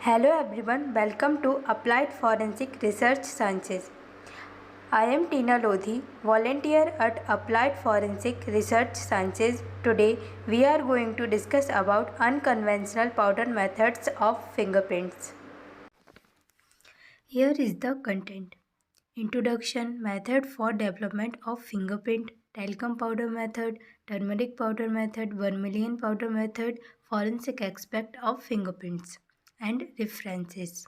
Hello everyone, welcome to Applied Forensic Research Sciences. I am Tina Lodhi, volunteer at Applied Forensic Research Sciences. Today we are going to discuss about unconventional powder methods of fingerprints. Here is the content. Introduction, method for development of fingerprint, talcum powder method, turmeric powder method, vermilion powder method, forensic aspect of fingerprints, and references.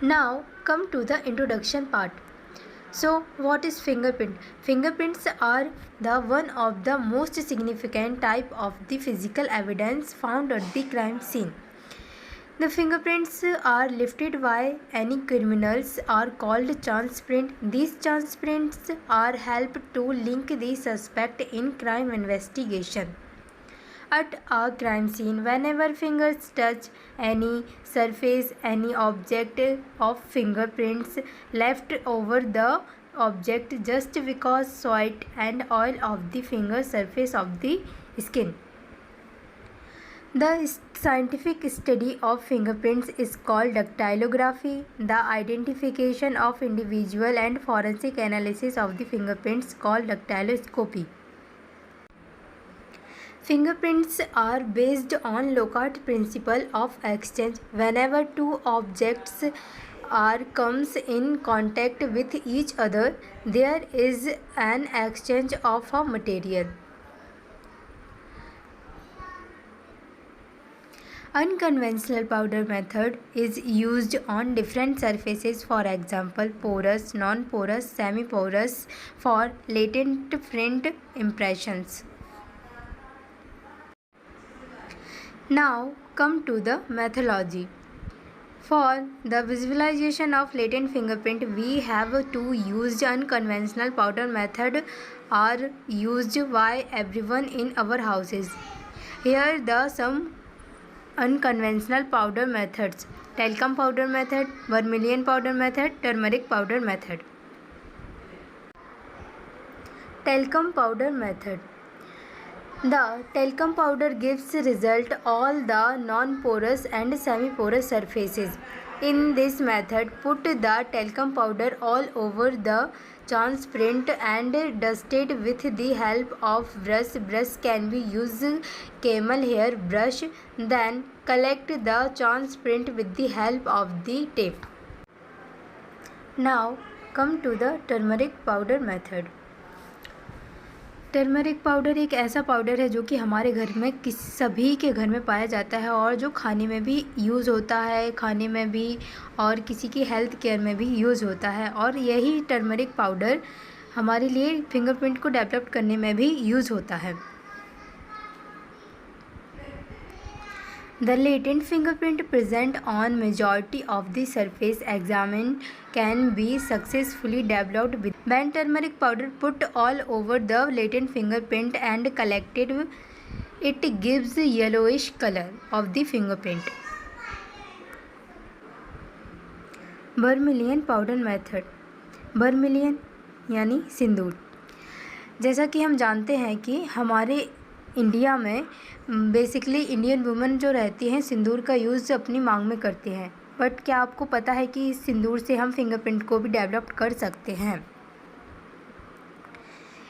Now come to the introduction part. So what is fingerprint? Fingerprints are the one of the most significant type of the physical evidence found at the crime scene. The fingerprints are lifted by any criminals are called chance print. These chance prints are help to link the suspect in crime investigation. At a crime scene, whenever fingers touch any surface, any object of fingerprints left over the object just because sweat and oil of the finger surface of the skin. The scientific study of fingerprints is called dactylography. The identification of individual and forensic analysis of the fingerprints called dactyloscopy. Fingerprints are based on Locard principle of exchange. Whenever two objects comes in contact with each other, there is an exchange of a material. Unconventional powder method is used on different surfaces, for example porous, non-porous, semi-porous, for latent print impressions. Now come to the methodology. For the visualization of latent fingerprint, we have two used unconventional powder method are used by everyone in our houses. Here the some unconventional powder methods: talcum powder method, vermilion powder method, turmeric powder method. Talcum powder method. The talcum powder gives result all the non-porous and semi-porous surfaces. In this method, put the talcum powder all over the chance print and dusted with the help of brush. Brush can be used camel hair brush. Then collect the chance print with the help of the tape. Now come to the turmeric powder method. Turmeric powder एक ऐसा powder है जो कि हमारे घर में सभी के घर में पाया जाता है और जो खाने में भी यूज़ होता है, खाने में भी और किसी की हेल्थ केयर में भी यूज़ होता है। और यही टर्मरिक पाउडर हमारे लिए फिंगरप्रिंट को डेवलप करने में भी यूज़ होता है। The latent fingerprint present on majority of the surface examined can be successfully developed when turmeric powder put all over the latent fingerprint and collected. It gives yellowish color of the fingerprint. Vermilion powder method. Vermilion यानी सिंदूर. जैसा कि हम जानते हैं कि हमारे India में basically Indian women जो रहती हैं सिंदूर का यूज़ अपनी मांग में करते हैं. बट क्या आपको पता है कि इस सिंदूर से हम फिंगरप्रिंट को भी डेवलप कर सकते हैं?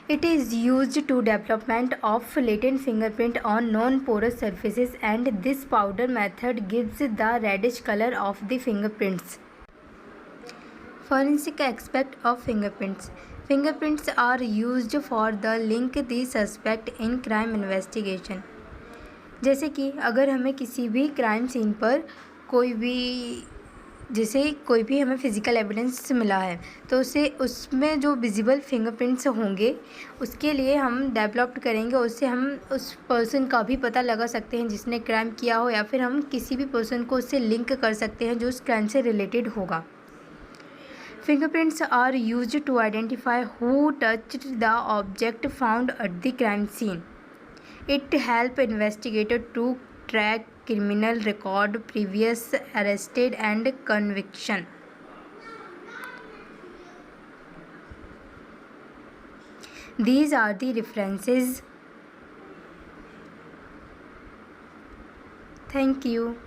It is used to development of latent fingerprint on non-porous surfaces, and this powder method gives the reddish color of the fingerprints. Forensic aspect of fingerprints. Fingerprints are used for the link the suspect in crime investigation. जैसे कि अगर हमें किसी भी crime scene पर कोई भी हमें फिज़िकल एविडेंस मिला है तो उसमें जो विजिबल फिंगरप्रिंट्स होंगे उसके लिए हम डेवलप्ड करेंगे. उससे हम उस पर्सन का भी पता लगा सकते हैं जिसने क्राइम किया हो, या फिर हम किसी भी पर्सन को उससे लिंक कर सकते हैं जो उस क्राइम से रिलेटेड होगा. Fingerprints are used to identify who touched the object found at the crime scene. It helps investigators to track criminal record, previous arrested and conviction. These are the references. Thank you.